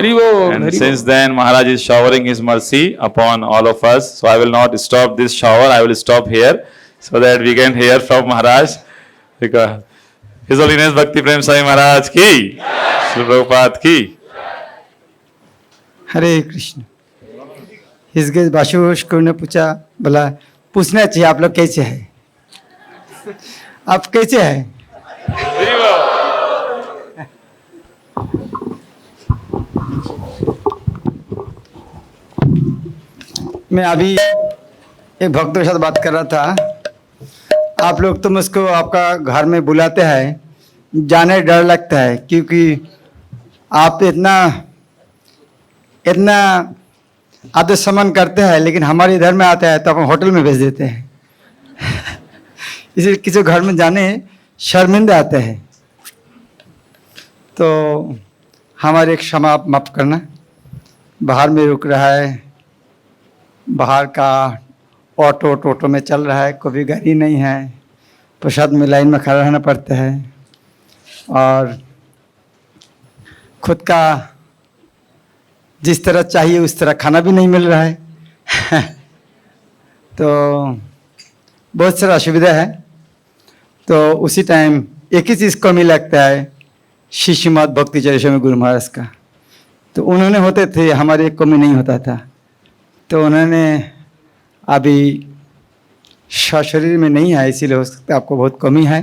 And since then, Maharaj is showering his mercy upon all of us. So I will not stop this shower. I will stop here so that we can hear from Maharaj. Because His Holiness Bhakti Prem Sai Maharaj ki, Srila Prabhupada ki. हरे कृष्ण। इसके बाशुष को ने पूछा, बोला पूछना चाहिए आप लोग कैसे हैं, आप कैसे हैं? मैं अभी एक भक्त के साथ बात कर रहा था। आप लोग तो मुझको आपका घर में बुलाते हैं, जाने डर लगता है, क्योंकि आप इतना इतना आदर सम्मान करते हैं, लेकिन हमारे इधर में आता है तो आप होटल में भेज देते हैं। इसलिए किसी घर में जाने शर्मिंदा आते हैं। तो हमारे एक क्षमा माफ करना। बाहर में रुक रहा है, बाहर का ऑटो में चल रहा है, कोई गाड़ी नहीं है, प्रसाद में लाइन में खड़ा रहना पड़ता है, और खुद का जिस तरह चाहिए उस तरह खाना भी नहीं मिल रहा है। तो बहुत सारा असुविधा है। तो उसी टाइम एक ही चीज़ कमी लगता है, शिष्यमत भक्ति चरिश्रम गुरु महाराज का। तो उन्होंने होते थे, हमारे एक कमी नहीं होता था। तो उन्होंने अभी शरीर में नहीं है, इसीलिए हो सकता है आपको बहुत कमी है।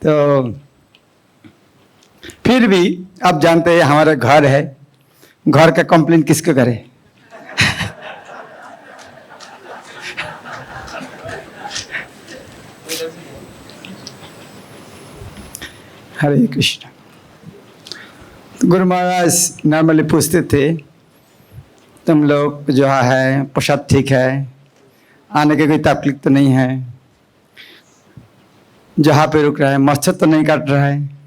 तो फिर भी आप जानते हैं हमारा घर है, घर का कंप्लेन किसको करे? हरे कृष्ण। तो गुरु महाराज नॉर्मली पूछते थे, तुम लोग जो है प्रसाद ठीक है, आने की कोई तकलीफ तो नहीं है, जहाँ पे रुक रहा है मच्छर तो नहीं काट रहा है,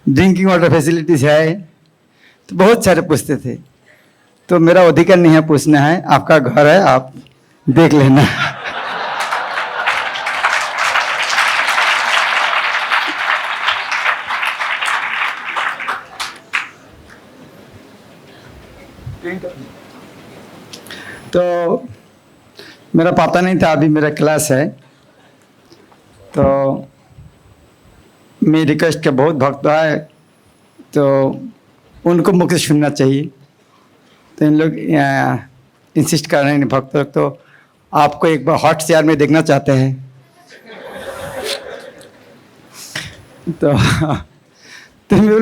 ड्रिंकिंग वाटर फैसिलिटीज है? तो बहुत सारे पूछते थे। तो मेरा अधिकार नहीं है पूछना है, आपका घर है, आप देख लेना। तो मेरा पता नहीं था, अभी मेरा क्लास है। तो मैं रिक्वेस्ट के बहुत भक्त है, तो उनको मुझसे सुनना चाहिए। तो इन लोग इंसिस्ट कर रहे हैं भक्त लोग, तो आपको एक बार हॉट शेयर में देखना चाहते हैं। तो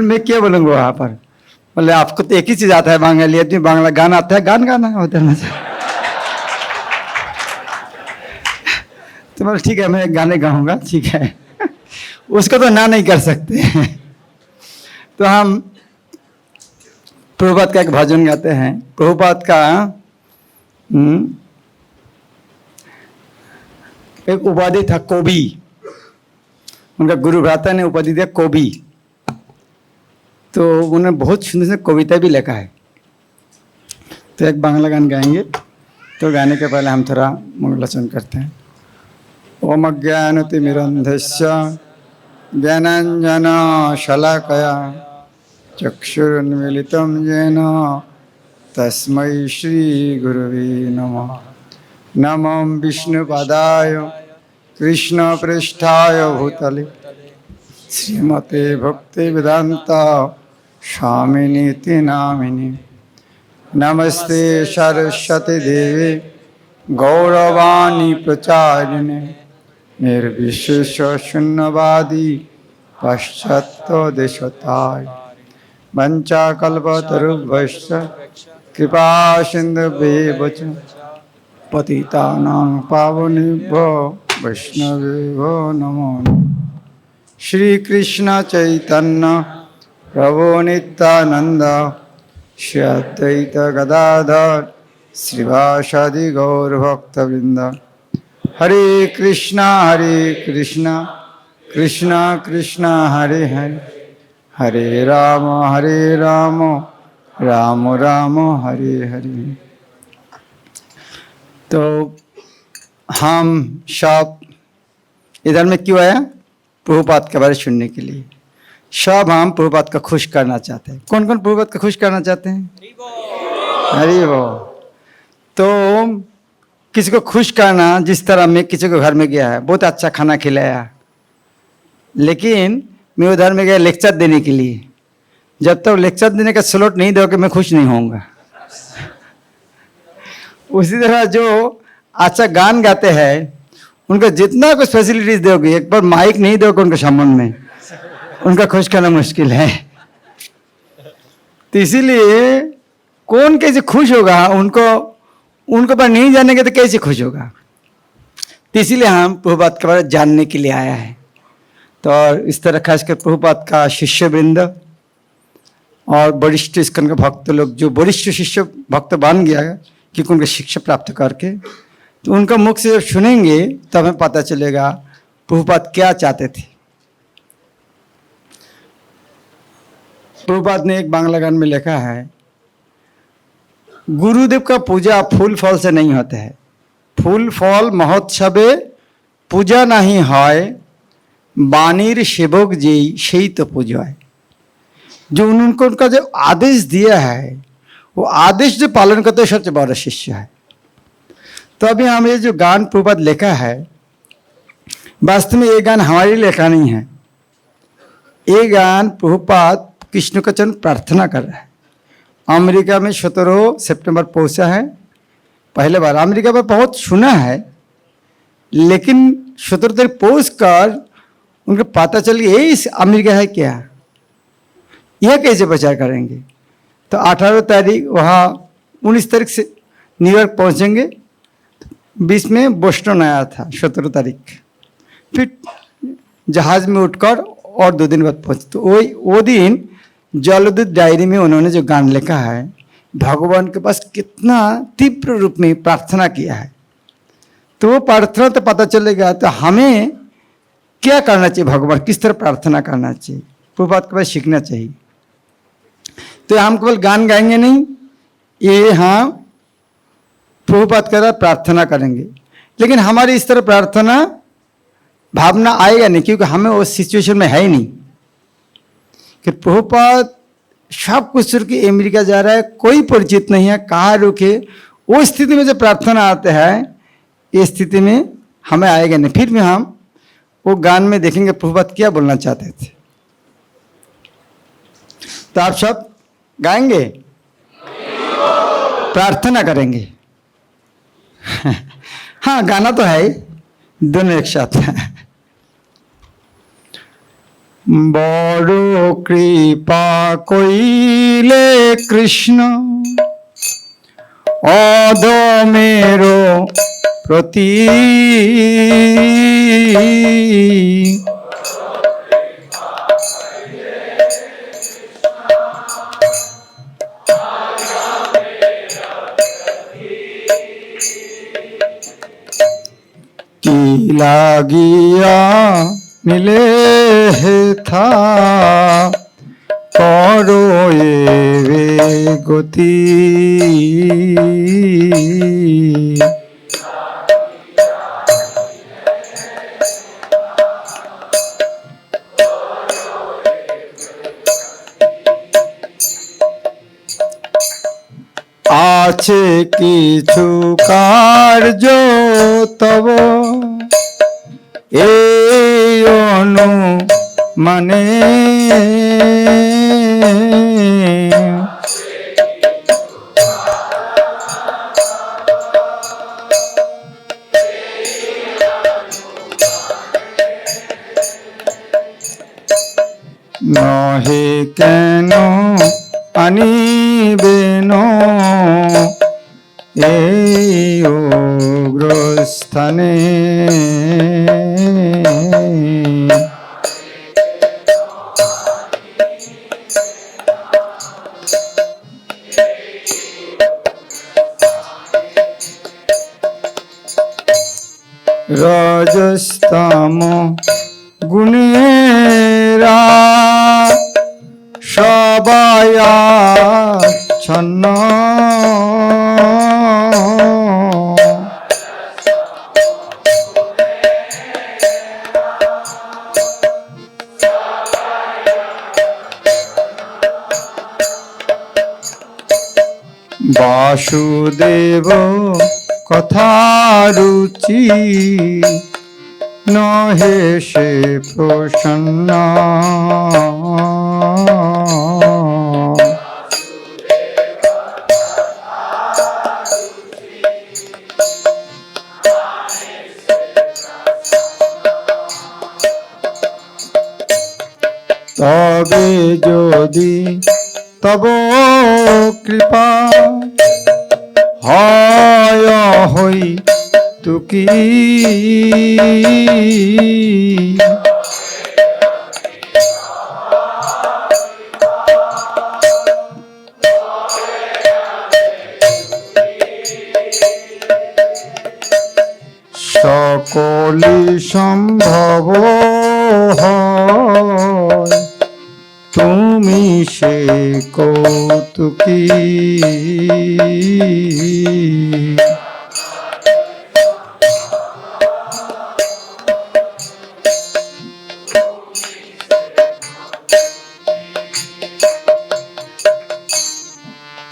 मैं क्या बोलूँगा वहाँ पर? बोले आपको तो एक ही चीज़ आता है, बांग्ला आदमी, बांग्ला गाना आता है, गाना होता है। तो बोले ठीक है, मैं गाने गाऊंगा, ठीक है। उसको तो ना नहीं कर सकते। तो हम प्रभुपाद का एक भजन गाते हैं। प्रभुपाद का एक उपाधि था कोबी, उनका गुरु भ्राता ने उपाधि दिया कोबी। तो उन्होंने बहुत सुंदर से कविता भी लिखा है। तो एक बांग्ला गान गाएंगे। तो गाने के पहले हम थोड़ा मंगलाचरण करते हैं। ओम अज्ञानतिमिरन्धस्य ज्ञानाञ्जन शलाकया चक्षुरुन्मीलितं येन तस्मै श्रीगुरवे नमः। नमो विष्णुपदाय कृष्णपृष्ठाय भूतले श्रीमते भक्तिवेदान्त स्वामिनीति नामिने। नमस्ते सरस्वती देवी गौरवाणी प्रचारिणे निर्विशेष शून्यवादी पाश्चात्य देशताय वंचाकल्पतरुभ्यश्च कृपा सिन्धुभ्येव च पतितानां पावनेभ्यो वैष्णवेभ्यो नमो नमः। श्री कृष्ण चैतन्य प्रभु नित्यानंद श्री अद्वैत गदाधर श्रीवासादि गौर भक्तवृंद। हरे कृष्णा कृष्ण कृष्ण हरे हरे, हरे राम राम राम हरे हरे। तो हम सब इधर में क्यों आया? प्रभुपाद के बारे सुनने के लिए। सब हम प्रभुपाद को खुश करना चाहते हैं। कौन कौन प्रभुपाद को खुश करना चाहते हैं? अरे वो तो किसी को खुश करना, जिस तरह मैं किसी को घर में गया है, बहुत अच्छा खाना खिलाया, लेकिन मैं उधर में गया लेक्चर देने के लिए, जब तक लेक्चर देने का स्लॉट नहीं दोगे मैं खुश नहीं होऊंगा। उसी तरह जो अच्छा गान गाते हैं उनको जितना कुछ फैसिलिटीज दोगे, एक बार माइक नहीं दोगे उनके सामने में, उनका खुश करना मुश्किल है। तो इसीलिए कौन कैसे खुश होगा, उनको पर नहीं जानेंगे तो कैसे खुश होगा। तो इसीलिए हम प्रभुपाद के बारे में जानने के लिए आया है। तो इस तरह खासकर प्रभुपाद का शिष्य वृंद और वरिष्ठ इस्कन के भक्त लोग, जो वरिष्ठ शिष्य भक्त बन गया है क्योंकि उनके शिक्षा प्राप्त करके, तो उनका मुख से जब सुनेंगे तब हमें पता चलेगा प्रभुपाद क्या चाहते थे। प्रभुपाद ने एक बांग्ला गान में लिखा है, गुरुदेव का पूजा फूल फल से नहीं होता है, फूल फल महोत्सवे पूजा नहीं है, बानीर सेवक जी सही तो पूजा है। जो उनको उनका जो आदेश दिया है वो आदेश जो पालन करते हैं सबसे बड़ा शिष्य है। तो अभी हम ये जो गान प्रभुपाद लिखा है, वास्तव में ये गान हमारी लिखा नहीं है, ये गान प्रभुपाद कृष्ण का चरण प्रार्थना कर रहा है। अमेरिका में 17 सितंबर पहुंचा है, पहले बार अमेरिका में बहुत सुना है, लेकिन 17 तारीख पहुंच कर उनको पता चल गया इस अमेरिका है क्या, यह कैसे प्रचार करेंगे। तो 18 तारीख वहाँ 19 तारीख से न्यूयॉर्क पहुँचेंगे, 20 में बोस्टन आया था 17 तारीख, फिर जहाज़ में उठकर और 2 दिन बाद पहुँचे। तो वो दिन जलदूत डायरी में उन्होंने जो गान लिखा है, भगवान के पास कितना तीव्र रूप में प्रार्थना किया है। तो वो प्रार्थना तो पता चलेगा, तो हमें क्या करना चाहिए, भगवान किस तरह प्रार्थना करना चाहिए, प्रभुपाद के पास सीखना चाहिए। तो हम केवल गान गाएंगे नहीं, ये हाँ प्रभुपाद के साथ प्रार्थना करेंगे, लेकिन हमारी इस तरह प्रार्थना भावना आएगा नहीं, क्योंकि हमें उस सिचुएशन में है ही नहीं कि प्रभुपाद सब कुछ छोड़ के अमेरिका जा रहा है, कोई परिचित नहीं है, कहाँ रुके। वो स्थिति में जब प्रार्थना आते हैं, इस स्थिति में हमें आएगा नहीं। फिर भी हम वो गान में देखेंगे प्रभुपाद क्या बोलना चाहते थे। तो आप सब गाएंगे, प्रार्थना करेंगे। हाँ, गाना तो है, दोनों एक साथ। बड़ो कृपा कइले कृष्ण अधमेरो प्रति, की लागिया मिले था करो ये गति, আছে কিছু কার্য তব এই অনুমানে, নহে কেন আনিবেন এই অগ্রস্থানে, রজস্তম গুণেরা সবাই আচ্ছন্ন, বাসুদেব কথা রুচি নহে সে প্রসন্ন। তবে যদি তব কৃপা হয় হই তুকি, সকলি সম্ভব হয় তুমি সে কৌতুকী।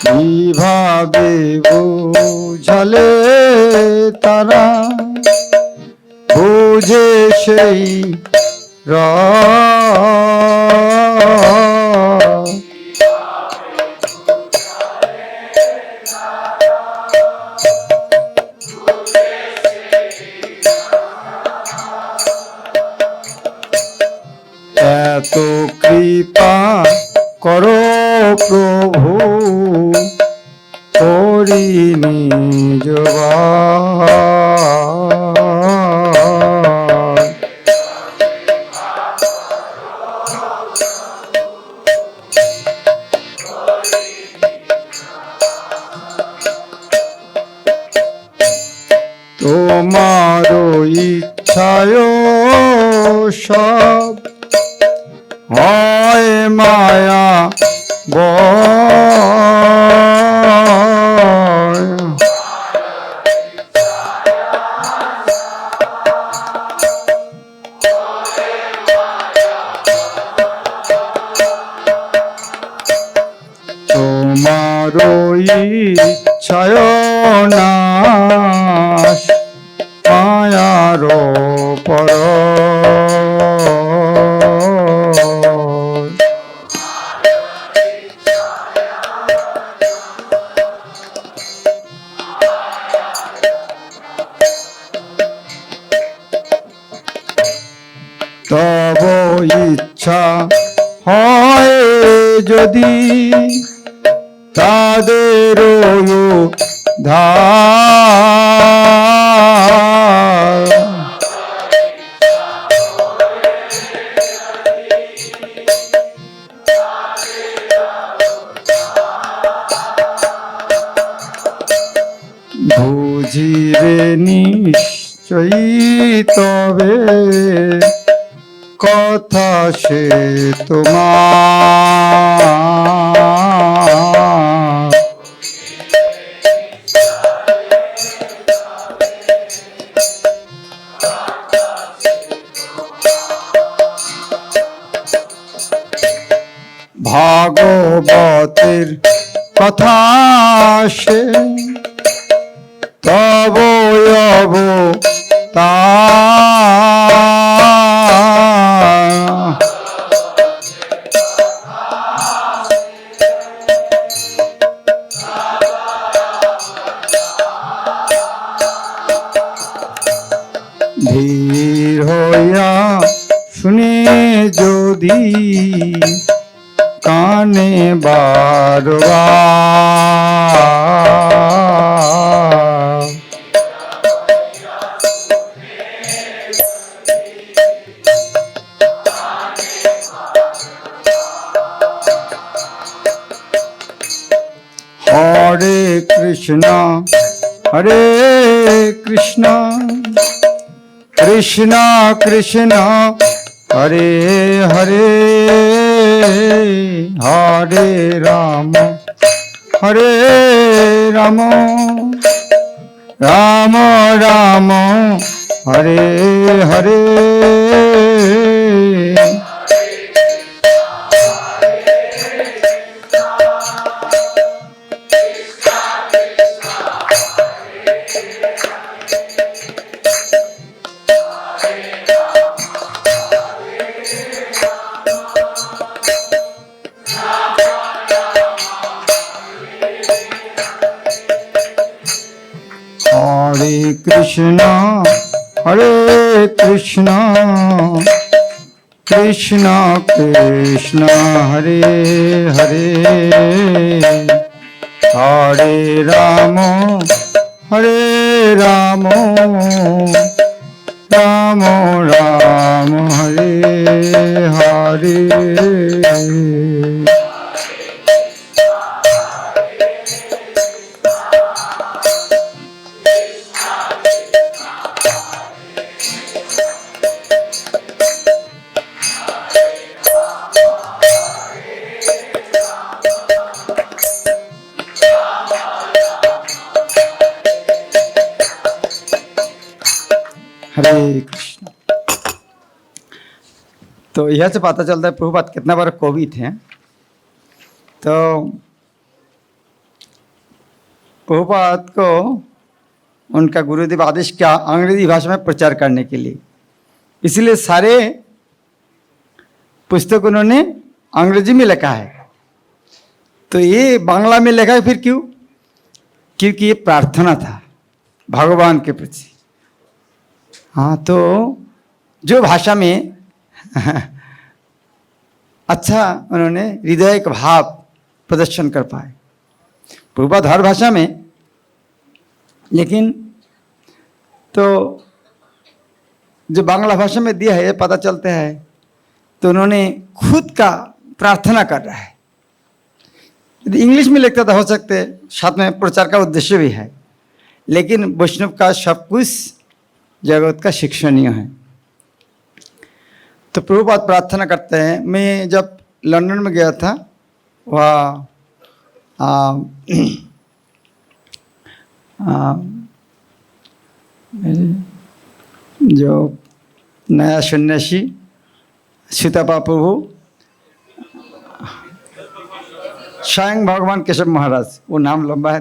কিভাবে বুঝালে তারা বুঝে সেই এত কৃপা করো প্রভু করি নিজ তোমার ইচ্ছায় সব হয় মায়া তোমার ইচ্ছায় নাশ মায়ার পর। তব ইচ্ছা হয় যদি তাদের ধার, বুঝিবে নিশ্চয়ই তবে কথা সে তোমার। ভাগবতের কথা সে তব অবতার। ধীর হইয়া শুনে যদি কানে বারবার, হরে কৃষ্ণ হরে কৃষ্ণ কৃষ্ণ কৃষ্ণ হরে হরে, হরে রাম হরে রাম রাম রাম হরে হরে। कृष्ण हरे कृष्ण कृष्ण कृष्ण हरे हरे हरे राम राम राम हरे हरे। हरे कृष्ण। तो यह से पता चलता है प्रभुपाद कितना बार कवि थे। तो प्रभुपाद को उनका गुरुदेव आदेश किया अंग्रेजी भाषा में प्रचार करने के लिए, इसलिए सारे पुस्तक उन्होंने अंग्रेजी में लिखा है। तो ये बांग्ला में लिखा है फिर क्यों? क्योंकि ये प्रार्थना था भगवान के प्रति। हाँ, तो जो भाषा में अच्छा उन्होंने हृदय का भाव प्रदर्शन कर पाए। प्रभुपाद हर भाषा में, लेकिन तो जो बांग्ला भाषा में दिया है ये पता चलता है, तो उन्होंने खुद का प्रार्थना कर रहा है। यदि इंग्लिश में लिखता था हो सकते साथ में प्रचार का उद्देश्य भी है, लेकिन वैष्णव का सब कुछ जगत का शिक्षणीय है। तो प्रभुपाद प्रार्थना करते हैं। मैं जब लंदन में गया था, वहाँ जो नया सन्यासी सीतापा प्रभु स्वयं भगवान केशव महाराज, वो नाम लंबा है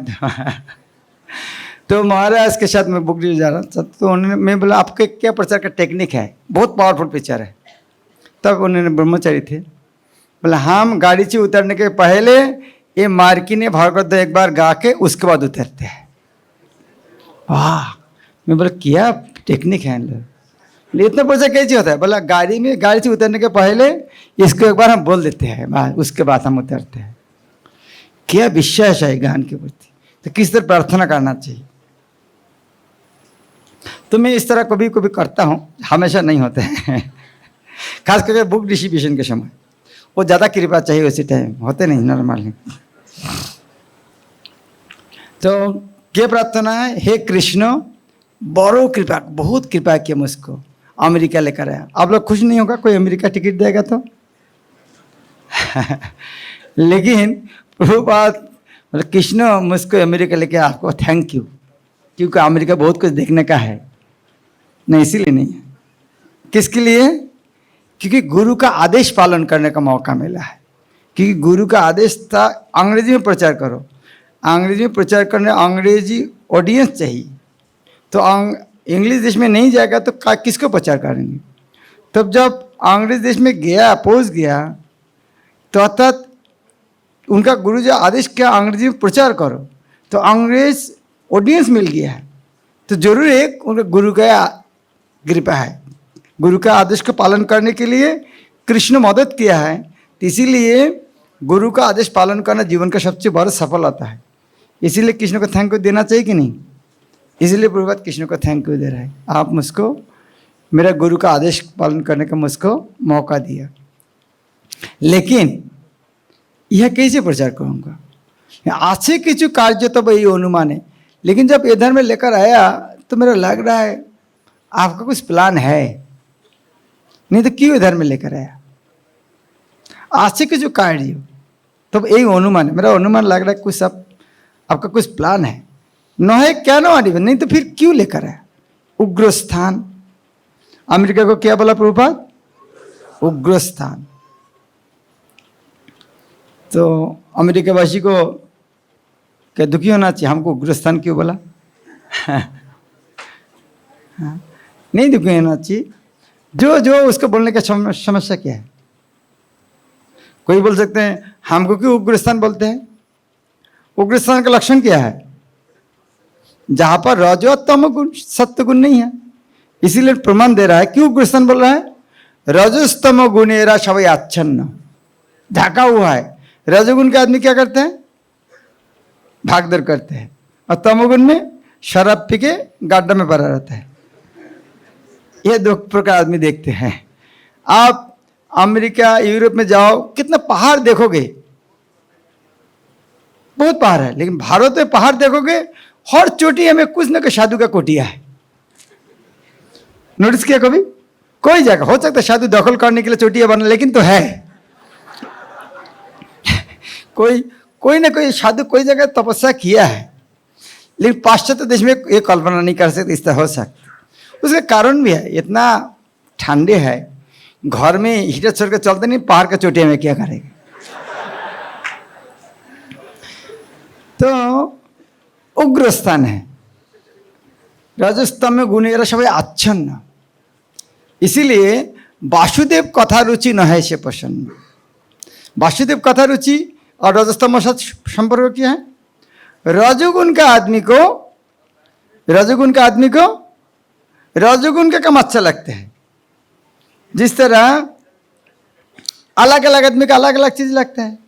तो महाराज के साथ मैं बुक डील जा रहा था। तो उन्होंने, मैं बोला आपके क्या प्रचार का टेक्निक है, बहुत पावरफुल पिक्चर है। तब उन्होंने ब्रह्मचारी थे, बोला हम गाड़ी से उतरने के पहले ये मार्की ने भागवत एक बार गा के उसके बाद उतरते हैं। वाह, मैं बोला क्या टेक्निक है इन लोग, इतना पैसा कैसे होता है? बोला गाड़ी से उतरने के पहले इसको एक बार हम बोल देते हैं, उसके बाद हम उतरते हैं। क्या विश्वास है ज्ञान के प्रति, तो किस तरह प्रार्थना करना चाहिए। तो मैं इस तरह कभी कभी करता हूँ, हमेशा नहीं होते हैं खास करके बुक डिस्ट्रीब्यूशन के समय वो ज़्यादा कृपा चाहिए, उसी टाइम होते नहीं नॉर्मल नहीं। तो क्या प्रार्थना है? हे कृष्ण बड़ो कृपा, बहुत कृपा किया मुझको, अमेरिका लेकर आया। आप लोग खुश नहीं होगा कोई अमेरिका टिकट देगा तो लेकिन प्रभुपाद कृष्ण मुझको अमेरिका लेके आपको थैंक यू, क्योंकि अमेरिका बहुत कुछ देखने का है। नहीं, इसीलिए नहीं है। किसके लिए? क्योंकि गुरु का आदेश पालन करने का मौका मिला है। क्योंकि गुरु का आदेश था अंग्रेजी में प्रचार करो, अंग्रेजी में प्रचार करने अंग्रेजी ऑडियंस चाहिए। तो इंग्लिश देश में नहीं जाएगा तो किसको प्रचार करेंगे? तब जब अंग्रेज देश में गया, पहुँच गया, तो अर्थात उनका गुरु जो आदेश किया अंग्रेजी में प्रचार करो, तो अंग्रेज ऑडियंस मिल गया है। तो जरूर एक उनका गुरु का कृपा है, गुरु का आदेश को पालन करने के लिए कृष्ण मदद किया है। तो इसीलिए गुरु का आदेश पालन करना जीवन का सबसे बड़ा सफलता है। इसीलिए कृष्ण को थैंक यू देना चाहिए कि नहीं? इसीलिए प्रभुपाद कृष्ण को थैंक यू दे रहा है, आप मुझको मेरा गुरु का आदेश पालन करने का मुझको मौका दिया। लेकिन यह कैसे प्रचार करूँगा? अच्छे किचु कार्य तो वही अनुमान है, लेकिन जब इधर में लेकर आया तो मेरा लग रहा है आपका कुछ प्लान है, नहीं तो क्यों इधर में लेकर आया? अच्छे किचु कार्य तो यही अनुमान है, मेरा अनुमान लग रहा है कुछ सब आपका कुछ प्लान है। न है क्या ना आदि, नहीं तो फिर क्यों लेकर आया? उग्र स्थान, अमेरिका को क्या बोला प्रभुपाद? उग्र स्थान। तो अमेरिका वासी को क्या दुखी होना चाहिए? हमको उग्रस्थान क्यों बोला? नहीं दुखी होना चाहिए। जो जो उसको बोलने का समस्या क्या है? कोई बोल सकते हैं हमको क्यों उग्रस्थान बोलते हैं? उग्रस्थान का लक्षण क्या है? जहां पर रज और तम गुण सत्य गुण नहीं है। इसीलिए प्रमाण दे रहा है। क्यों कृष्ण बोल रहा है? रजस्तम गुणेरा सभी आच्छन्न, ढका हुआ है। रजोगुण के आदमी क्या करते हैं? भागदौड़ करते हैं। और तमोगुण में शराब पी के गाड्डा में पड़ा रहता है। ये दो प्रकार आदमी देखते हैं। आप अमेरिका यूरोप में जाओ, कितना पहाड़ देखोगे, बहुत पहाड़ है, लेकिन भारत में पहाड़ देखोगे हर चोटिया में कुछ न कुछ साधु का कोटिया है। नोटिस किया कभी? कोई जगह हो सकता है साधु दखल करने के लिए चोटिया बना, लेकिन तो है कोई ना कोई साधु कोई जगह तपस्या किया है। लेकिन पाश्चात्य देश में ये कल्पना नहीं कर सकते इस तरह हो सकता। उसका कारण भी है, इतना ठंडे है, घर में हीटर छोड़ के चलते नहीं, पहाड़ का चोटिया में क्या करेगा। तो उग्र स्थान है। राजस्थान में गुणेरा सभी आच्छन्न, इसीलिए वासुदेव कथा रुचि न है से प्रसन्न। वासुदेव कथा रुचि और रजस्तम साथ संपर्क क्या है? रजोगुण का आदमी को रजोगुण का काम अच्छा लगता है। जिस तरह अलग अलग आदमी का अलग अलग चीज लगता है।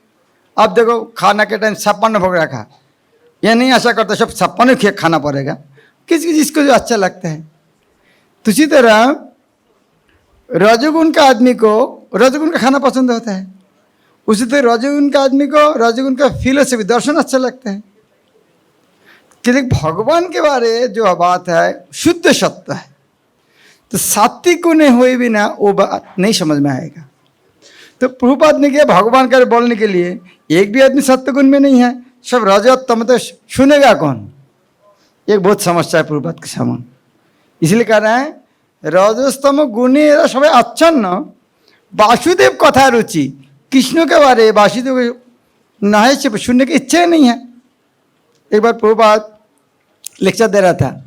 अब देखो खाना के टाइम 56 भोग रखा, यह नहीं आशा करता सब 56 खाना पड़ेगा, किसी जिसको जो अच्छा लगता है। तो इसी तरह रजोगुण का आदमी को रजोगुण का खाना पसंद होता है, उसी तरह रजोगुण का आदमी को रजोगुण का फिलोसफी दर्शन अच्छा लगता है। कि भगवान के बारे जो बात है शुद्ध सत्य है, तो सात्विक गुण हुए भी ना वो बात नहीं समझ में आएगा। तो प्रभुपाद ने किया भगवान का बोलने के लिए एक भी आदमी सत्य गुण में नहीं है, सब रजत तम, तो सुनेगा कौन? एक बहुत समस्या है प्रभुपाद के सामने। इसलिए कह रहे हैं रजस्तम गुणे सब आच्छन्न वासुदेव कथा रुचि। कृष्ण के बारे वासुदेव नहे से सुनने की इच्छा ही नहीं है। एक बार प्रभुपाद लेक्चर दे रहा था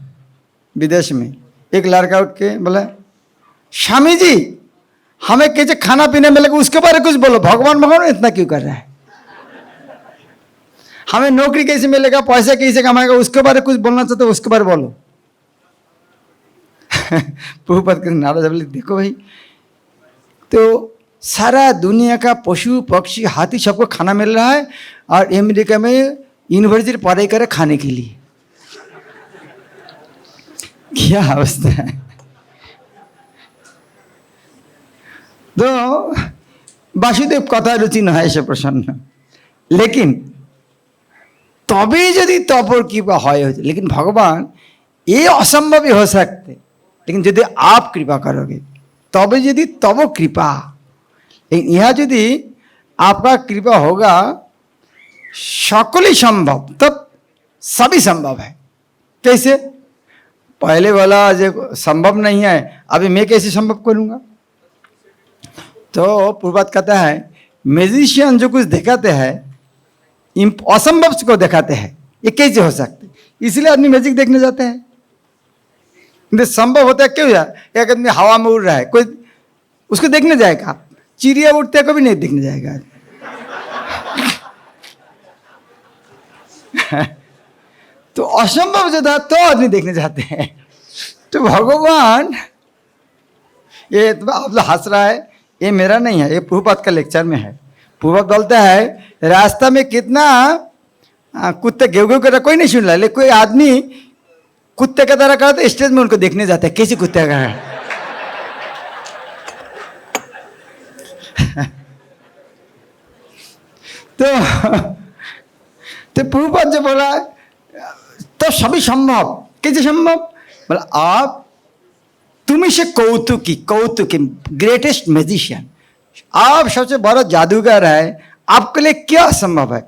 विदेश में, एक लड़का उठ के बोला, स्वामी जी हमें कैसे खाना पीने मिलेगा उसके बारे कुछ बोलो, भगवान भगवान इतना क्यों कर रहा है? हमें नौकरी कैसे मिलेगा, पैसा कैसे कमाएगा, उसके बारे कुछ बोलना चाहते हो उसके बारे बोलो। प्रभुपाद के नाराज बोले, देखो भाई, तो सारा दुनिया का पशु पक्षी हाथी सबको खाना मिल रहा है और अमेरिका में यूनिवर्सिटी पढ़ाई करे खाने के लिए। क्या अवस्था है। तो वासुदेव कथा रुचि न है से प्रसन्न, लेकिन तभी यदि तपोर कृपा है, लेकिन भगवान ये असंभव ही हो सकते, लेकिन यदि आप कृपा करोगे तभी यदि तब कृपा। लेकिन यह यदि आपका कृपा होगा सकल ही संभव, तब सभी संभव है। कैसे? पहले वाला जो संभव नहीं है, अभी मैं कैसे संभव करूंगा? तो प्रभुपाद कहता है मैजिशियन जो कुछ दिखाते हैं असंभव को दिखाते हैं, ये कैसे हो सकते? इसलिए आदमी मैजिक देखने जाते हैं। संभव होता है क्यों यार? एक आदमी हवा में उड़ रहा है, कोई उसको देखने जाएगा? चिड़िया उड़ते कभी नहीं देखने जाएगा। तो असंभव जो था तो आदमी देखने जाते हैं। तो भगवान, ये तो आप लोग हंस रहा है, ये मेरा नहीं है, ये प्रभुपाद का लेक्चर में है। प्रभुपाद बोलता है रास्ता में कितना कुत्ते गेव गेव कर, कोई नहीं सुन रहा, लेकिन कोई आदमी कुत्ते का तरह करता है, स्टेज में उनको देखने जाता है कैसे कुत्ते का है। तो प्रभुपाद जो बोला तो सभी संभव, कैसे संभव? बोला आप तुम ही से कौतुकी ग्रेटेस्ट मैजिशियन, आप सबसे बड़ा जादूगर है, आपके लिए क्या असंभव है?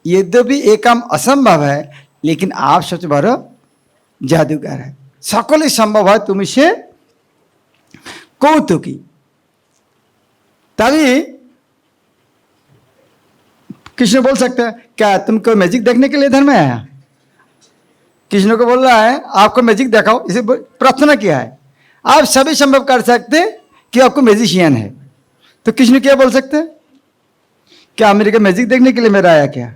यद्यपि एक काम असंभव है, लेकिन आप सबसे बड़ा जादूगर है, सकल ही संभव है, तुम इसे कौतुकी। तभी कृष्ण बोल सकते हैं क्या तुमको मैजिक देखने के लिए धर्म में आया? कृष्ण को बोल रहा है आपको मैजिक दिखाओ, इसे प्रार्थना किया है। आप सभी संभव कर सकते कि आपको मैजिशियन है। तो कृष्ण क्या बोल सकते हैं? क्या अमेरिका मैजिक देखने के लिए मेरा आया क्या?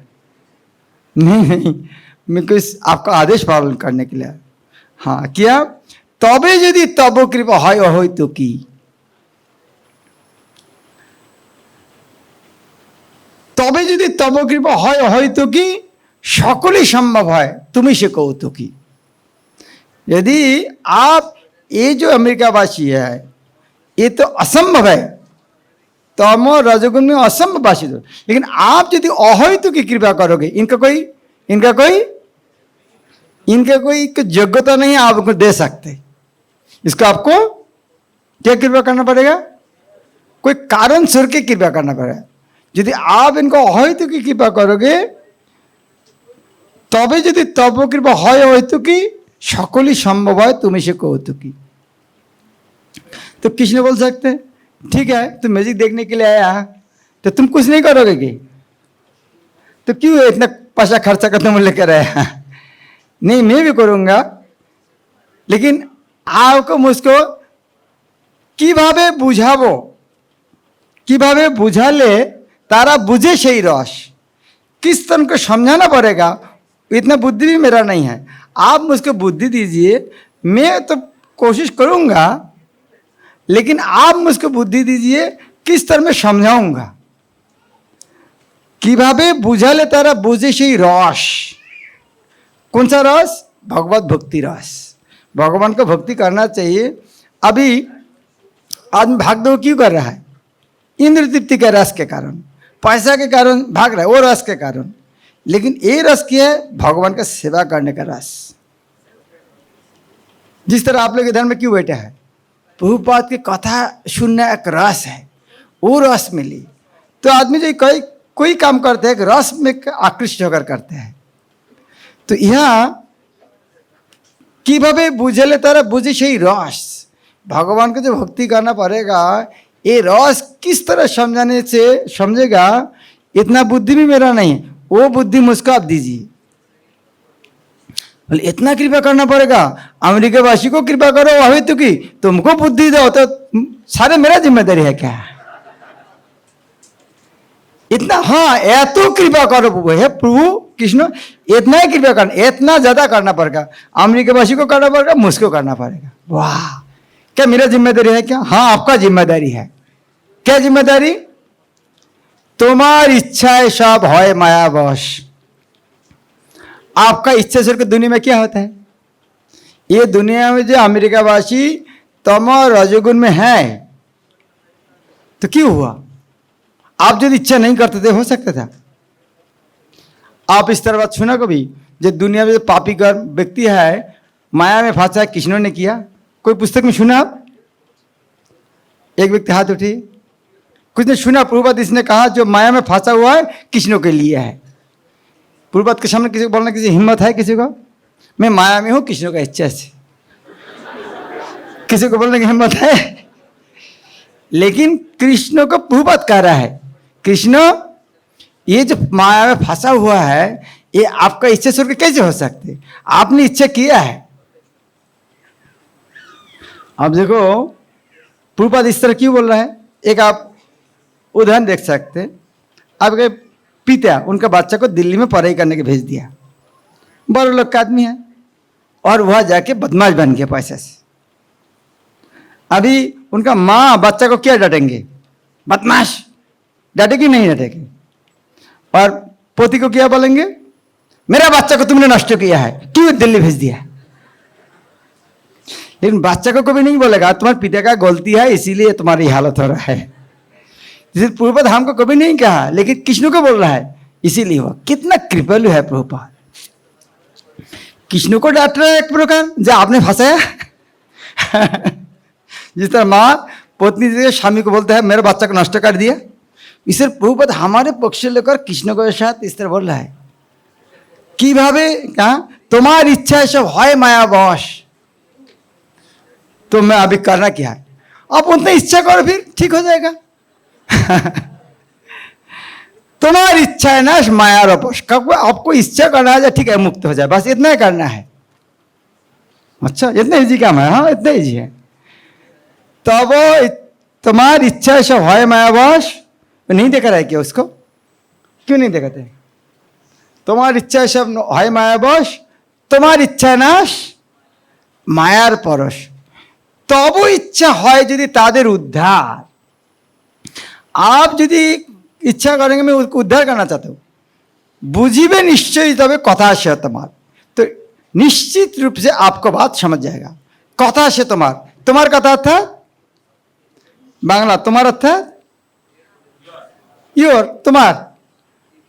नहीं, मैं कुछ आपका आदेश पालन करने के लिए। हाँ क्या तबे यदि तब कृपा হয় तो की তবে যদি তব কৃপা হয় হয়তো কি সকলই সম্ভব হয় তুমি সে কৌতুकी। यदि आप ये जो अमेरिकावासी है ये तो असंभव है, तमो रजोगुण में असंभव वासी तो, लेकिन आप यदि अहैतु की कृपा करोगे इनका कोई योग्यता नहीं आप उनको दे सकते। इसको आपको क्या कृपा करना पड़ेगा? कोई कारण सुर के कृपा करना पड़ेगा। यदि आप इनको अहैतु की कृपा करोगे तबे यदि तब कृपा हयतु की सकल सम्भव है तुम्हें से कौतुकी। तो कृष्ण बोल सकते ठीक है तुम मैजिक देखने के लिए आया तो तुम कुछ नहीं करोगे कि तो क्यों इतना पैसा खर्चा कर तुम लेकर आया? नहीं मैं भी करूँगा, लेकिन आपको मुझको কিভাবে বুঝাবো, কিভাবে বুঝালে तारा बुझे सही रस, किस तरह को समझाना पड़ेगा, इतना बुद्धि भी मेरा नहीं है। आप मुझको बुद्धि दीजिए, मैं तो कोशिश करूँगा, लेकिन आप मुझको बुद्धि दीजिए किस तरह में समझाऊँगा। কিভাবে বুঝালে तारा बुझे सही रस, कौन सा रस? भगवत भक्ति रस। भगवान को भक्ति करना चाहिए। अभी आदमी भागदौड़ क्यों कर रहा है? इंद्र तृप्ति के रस के कारण, पैसा के कारण भाग रहा है, वो रस के कारण। लेकिन ये रस क्या है? भगवान का सेवा करने का रस। जिस तरह आप लोग इधर में क्यों बैठे हैं? प्रभुपाद की कथा सुनना एक रस है, वो रस मिली तो आदमी जो कोई काम करते हैं रस में आकृष्ट होकर करते हैं। तो यहाँ কিভাবে বুঝালে तारा बुझे सही रस, भगवान को जो भक्ति करना पड़ेगा, ये रस किस तरह समझाने से समझेगा, इतना बुद्धि भी मेरा नहीं है, वो बुद्धि मुझको आप दीजिए। बोले इतना कृपा करना पड़ेगा, अमेरिका वासी को कृपा करो अभी तो की तुमको बुद्धि दो तो सारे मेरा जिम्मेदारी है क्या? इतना हाँ ऐतो कृपा करो प्रभु, है प्रभु कृष्ण इतना ही कृपा करना, इतना ज्यादा करना पड़ेगा, अमेरिका वासी को करना पड़ेगा, मुझको करना पड़ेगा। वाह, क्या मेरा जिम्मेदारी है क्या? हाँ आपका जिम्मेदारी है। क्या जिम्मेदारी? तुम्हारी इच्छाएं सब है मायावश। आपका इच्छा से दुनिया में क्या होता है? ये दुनिया में जो अमेरिका वासी तम रजोगुण में है तो क्यों हुआ? आप यदि इच्छा नहीं करते थे हो सकता था। आप इस तरह बात सुना कभी, जो दुनिया में जो पापी कर व्यक्ति है माया में फंसा है, कृष्ण ने किया? कोई पुस्तक में सुना आप? एक व्यक्ति हाथ उठी, कुछ ने सुना? प्रभुपाद इसने कहा जो माया में फंसा हुआ है कृष्ण के लिए है। प्रभुपाद के सामने किसी को बोलने की हिम्मत है किसी को? मैं माया में हूं कृष्ण का इच्छा से, किसी को बोलने की हिम्मत है? लेकिन कृष्ण को प्रभुपाद कह रहा है, कृष्ण ये जो माया में फंसा हुआ है ये आपका इच्छा छोड़ के कैसे हो सकते? आपने इच्छा किया है। आप देखो प्रभुपाद इस तरह क्यों बोल रहा है, एक आप उदाहरण देख सकते। आपके पिता उनका बच्चा को दिल्ली में पढ़ाई करने के भेज दिया, बड़े लोग का आदमी है, और वह जाके बदमाश बन गया पैसे से। अभी उनका माँ बच्चा को क्या डांटेंगे? बदमाश डांटेगी नहीं डांटेगी? और पोती को क्या बोलेंगे? मेरा बच्चा को तुमने नष्ट किया है, क्यों दिल्ली भेज दिया? लेकिन बच्चा को कभी नहीं बोलेगा तुम्हारे पिता का गलती है इसीलिए तुम्हारी हालत हो रहा है। जिस प्रभुपाद हमको कभी नहीं कहा, लेकिन कृष्ण को बोल रहा है इसीलिए हुआ। कितना कृपालु है प्रभुपाद, कृष्ण को डांट रहा है एक प्रकार जो आपने फंसाया। जिस तरह माँ पत्नी से स्वामी को बोलता है मेरे बच्चा को नष्ट कर दिया, इसे प्रभुपाद हमारे पक्ष लेकर कृष्ण के साथ इस तरह बोल रहा है। কিভাবে कहा तुम्हारी इच्छा सब है मायावश, तो मैं अभी करना क्या है? आप उतना इच्छा करो फिर ठीक हो जाएगा। तुम्हारी इच्छा है ना माया वश, आपको इच्छा करना है ठीक है मुक्त हो जाए, बस इतना ही करना है। अच्छा इतना इजी काम है? हाँ इतना इजी है। तब तुम्हारी इच्छा सब है मायावश, नहीं देखा रहा है क्या उसको? क्यों नहीं देखते? তোমার ইচ্ছায় সব হয় মায়াবশ, তোমার ইচ্ছা নাশ মায়ার পরশ। তব इच्छा হয় যদি তাদের उद्धार। आप यदि इच्छा करेंगे मैं उसको उद्धार करना चाहता हूँ, बुझिबे निश्चय तबे कथा से तुम्हार, तो निश्चित रूप से आपको बात समझ जाएगा। कथा से तुम्हार, तुम्हार कथा था बांग्ला, तुम्हार था योर, तुम्हार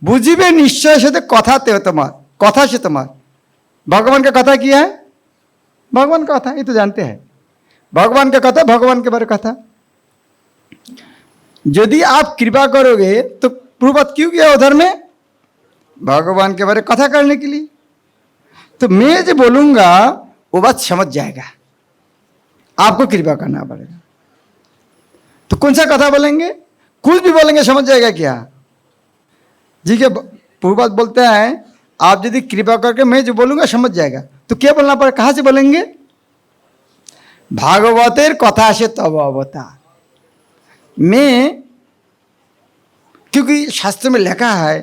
बुझिबे निश्चय से तो कथा ते तुम्हार, कथा से तुम्हार। भगवान का कथा किया है, भगवान का कथा ये तो जानते हैं, भगवान का कथा, भगवान के बारे कथा। यदि आप कृपा करोगे तो प्रभुपाद क्यों किया उधर में, भगवान के बारे कथा करने के लिए। तो मैं जो बोलूंगा वो बात समझ जाएगा, आपको कृपा करना पड़ेगा। तो कौन सा कथा बोलेंगे, कुछ भी बोलेंगे समझ जाएगा क्या जी के। प्रभुपाद बोलते हैं आप यदि कृपा करके मैं जो बोलूंगा समझ जाएगा, तो क्या बोलना पड़ेगा, कहाँ से बोलेंगे, भागवतेर कथा से तब अवतार। मैं, क्योंकि शास्त्र में लिखा है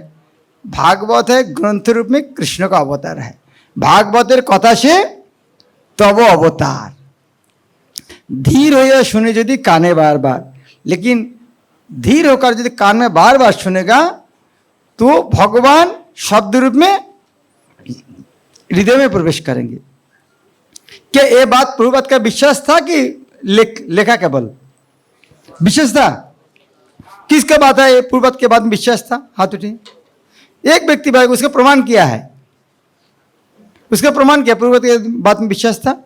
भागवत है ग्रंथ रूप में कृष्ण का अवतार है, भागवतेर कथा से तब अवतार। धीर हो सुने यदि काने बार बार, लेकिन धीर होकर यदि कान में बार बार सुनेगा तो भगवान शब्द रूप में हृदय में प्रवेश करेंगे। क्या ये बात प्रभुपाद का विश्वास था कि लेखा केवल विश्वास था, किसका बात है प्रभुपाद के बाद में विश्वास था, हाथ उठे। एक व्यक्ति भाई उसका प्रमाण किया है, उसका प्रमाण किया प्रभुपाद के बाद में विश्वास था।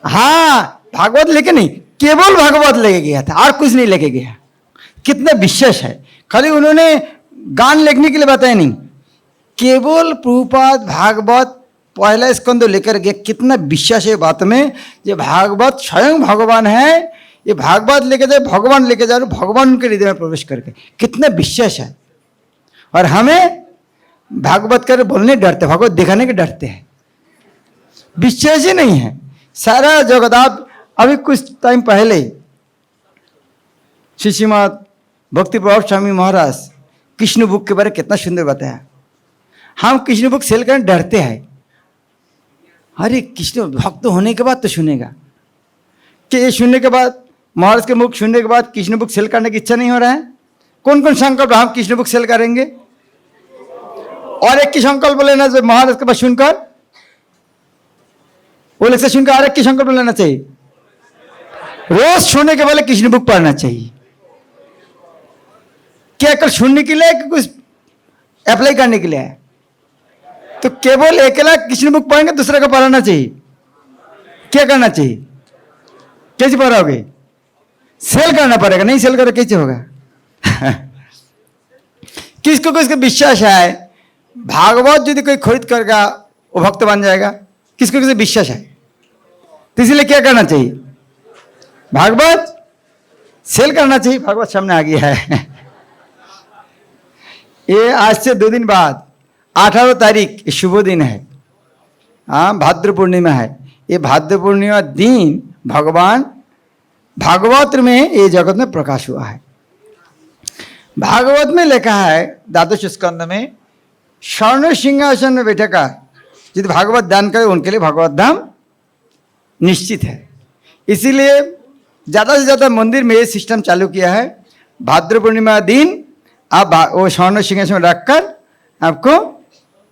हाँ भागवत लेके नहीं, केवल भागवत लेके गया था और कुछ नहीं लेके गया। कितना विश्वास है, खाली उन्होंने गान लिखने के लिए बताया नहीं, केवल प्रभुपाद भागवत पहला स्कंद लेकर गया। कितना विश्वास है बात में, ये भागवत स्वयं भगवान है, ये भागवत लेके जाए, भगवान लेके जाए, भगवान उनके हृदय में प्रवेश करके, कितना विश्वास है। और हमें भागवत कर बोलने डरते, भागवत दिखाने के डरते हैं, विश्वास ही नहीं है सारा जगत। आप अभी कुछ टाइम पहले श्रीमद भक्ति प्रभाव स्वामी महाराज कृष्ण बुक के बारे में कितना सुंदर बताया। हम कृष्ण बुक सेल करने डरते हैं, अरे कृष्ण भक्त होने के बाद तो सुनेगा, कि ये सुनने के बाद महाराज के मुख सुनने के बाद कृष्ण बुक सेल करने की इच्छा नहीं हो रहा है। कौन कौन संकल्प हम कृष्ण बुक सेल करेंगे, और एक की संकल्प लेना चाहिए महाराज के पास सुनकर, वो लेक्चर सुनकर और एक की संकल्प लेना चाहिए, रोज सुनने के पहले कृष्ण बुक पढ़ना चाहिए। क्या कर सुनने के लिए कि कुछ अप्लाई करने के लिए है, तो केवल अकेला कृष्ण बुक पढ़ेंगे, दूसरे को पढ़ाना चाहिए। क्या करना चाहिए, कैसे पढ़ाओगे, सेल करना पड़ेगा, नहीं सेल करो कैसे होगा। किसको किसको विश्वास है भागवत यदि कोई खरीद करेगा वो भक्त बन जाएगा, किसको किसको विश्वास है। तो इसलिए क्या करना चाहिए, भागवत सेल करना चाहिए। भागवत सामने आ गया है। ये आज से 2 दिन बाद 18 तारीख शुभ दिन है, हाँ भाद्र पूर्णिमा है। ये भाद्र पूर्णिमा दिन भगवान भागवत में ये जगत में प्रकाश हुआ है। भागवत में लिखा है द्वादश स्कंद में, स्वर्ण सिंहासन में बैठे का यदि भागवत दान करे उनके लिए भागवत धाम निश्चित है। इसीलिए ज़्यादा से ज़्यादा मंदिर में ये सिस्टम चालू किया है, भाद्र पूर्णिमा दिन आप वो स्वर्ण सिंहासन में रखकर आपको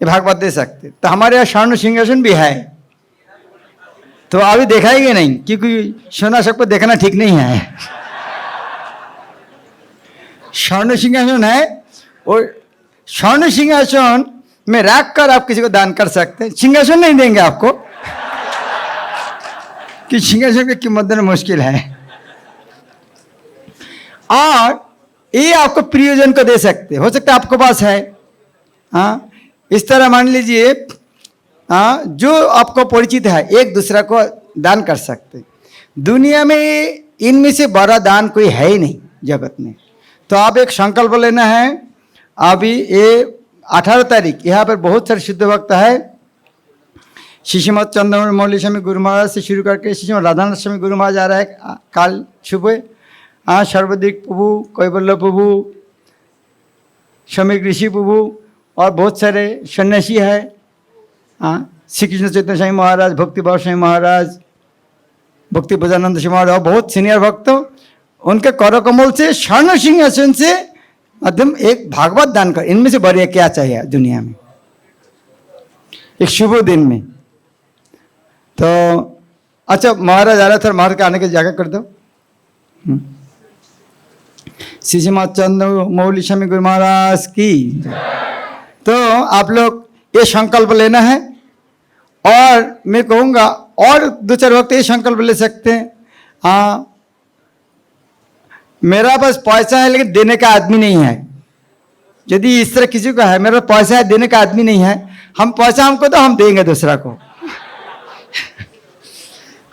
ये भागवत दे सकते। तो हमारे यहाँ स्वर्ण सिंहासन भी है, तो अभी दिखाएंगे नहीं क्योंकि सोना सबको देखना ठीक नहीं है। स्वर्ण सिंहासन है, और स्वर्ण सिंहासन में रख कर आप किसी को दान कर सकते हैं। सिंहासन नहीं देंगे आपको, कि सिंहासन की कीमत देना मुश्किल है। और ये आपको प्रियजन को दे सकते, हो सकता है आपके पास है, हाँ इस तरह मान लीजिए, हाँ जो आपको परिचित है एक दूसरा को दान कर सकते। दुनिया में इनमें से बड़ा दान कोई है ही नहीं जगत में। तो आप एक संकल्प लेना है। अभी ये 18 तारीख यहाँ पर बहुत सारे शुद्ध भक्त है, श्रीमद चंद्रमौली मौली स्वामी गुरु महाराज से शुरू करके श्रीमद राधानाथ स्वामी गुरु महाराज आ रहा है काल सुबह, हाँ सर्वदिक प्रभु, कैवल्य प्रभु, स्वामी ऋषि प्रभु, और बहुत सारे सन्यासी है। हाँ, श्री कृष्ण चैतन्य स्वामी महाराज, भक्ति बाबा स्वामी महाराज, भक्ति भोजानंद स्वामी महाराज और बहुत सीनियर भक्त, उनके कर कमल से, स्वर्ण सिंहासन से मध्यम एक भागवत दान कर। इनमें से बढ़िया क्या चाहिए दुनिया में एक शुभ दिन में। तो अच्छा, महाराज आ रहा था, महाराज के आने की जगह कर दो। श्री चंद्र मौली स्वामी गुरु महाराज की। तो आप लोग ये संकल्प लेना है, और मैं कहूँगा और दो चार वक्त ये संकल्प ले सकते हैं। हाँ, मेरा पास पैसा है लेकिन देने का आदमी नहीं है। यदि इस तरह किसी को है, मेरा पैसा है देने का आदमी नहीं है, हम पैसा हमको तो हम देंगे दूसरा को।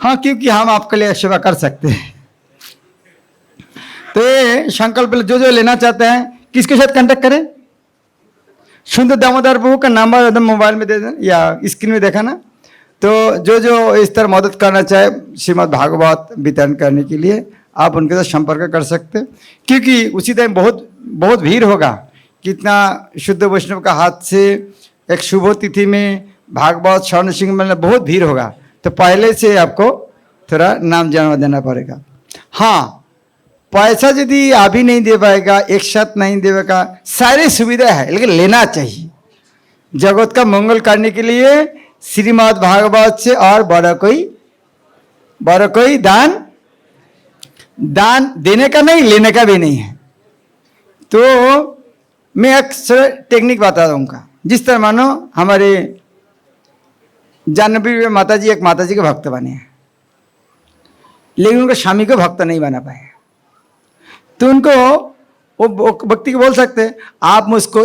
हाँ, क्योंकि हम आपके लिए सेवा कर सकते हैं। तो ये संकल्प जो जो लेना चाहते हैं, किसके साथ कांटेक्ट करें? सुंदर दामोदर प्रभु का नंबर एकदम मोबाइल में दे दें या स्क्रीन में देखा ना। तो जो जो इस तरह मदद करना चाहे श्रीमद् भागवत वितरण करने के लिए, आप उनके साथ संपर्क कर सकते हैं। क्योंकि उसी टाइम बहुत बहुत भीड़ होगा। कितना शुद्ध वैष्णव का हाथ से एक शुभ तिथि में भागवत स्वर्ण सिंह में बहुत भीड़ होगा। तो पहले से आपको थोड़ा नाम जमा देना पड़ेगा। हाँ, पैसा यदि अभी नहीं दे पाएगा, एक साथ नहीं दे पाएगा, सारी सुविधा है, लेकिन लेना चाहिए। जगत का मंगल करने के लिए श्रीमद् भागवत से और बड़ा कोई दान देने का नहीं, लेने का भी नहीं है। तो मैं एक टेक्निक बता दूंगा। जिस तरह मानो हमारे जानवी माता जी एक माता जी के भक्त बने हैं, लेकिन उनके स्वामी को भक्त नहीं बना पाए। तो उनको वो भक्ति को बोल सकते हैं, आप मुझको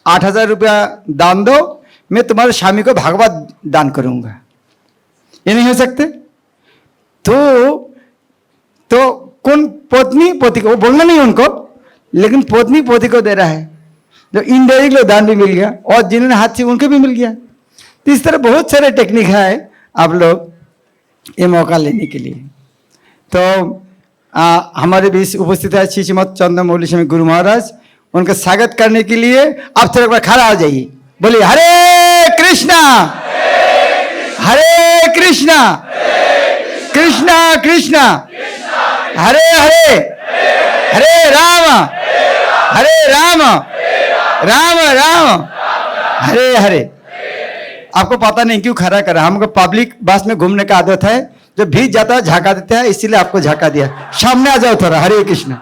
8,000 रुपया दान दो, मैं तुम्हारे स्वामी को भागवत दान करूंगा। ये नहीं हो सकते। तो कौन पत्नी पति को, वो बोलना नहीं उनको, लेकिन पत्नी पति को दे रहा है, जो इनडायरेक्टली दान भी मिल गया और जिन्होंने हाथ से उनको भी मिल गया। तो इस तरह बहुत सारे टेक्निक है आप लोग ये मौका लेने के लिए। तो हमारे बीच उपस्थित है श्री श्रीमद् चंद्र मौली स्वामी गुरु महाराज। उनका स्वागत करने के लिए आप थोड़ा खड़ा हो जाइए, बोलिए हरे कृष्णा हरे कृष्णा कृष्णा कृष्णा हरे हरे, हरे राम राम राम हरे हरे। आपको पता नहीं क्यों खड़ा करा, हमको पब्लिक बस में घूमने का आदत है, जब भीज जाता है झाका देता है, इसीलिए आपको झाका दिया। सामने आ जाओ थोड़ा। हरे कृष्णा।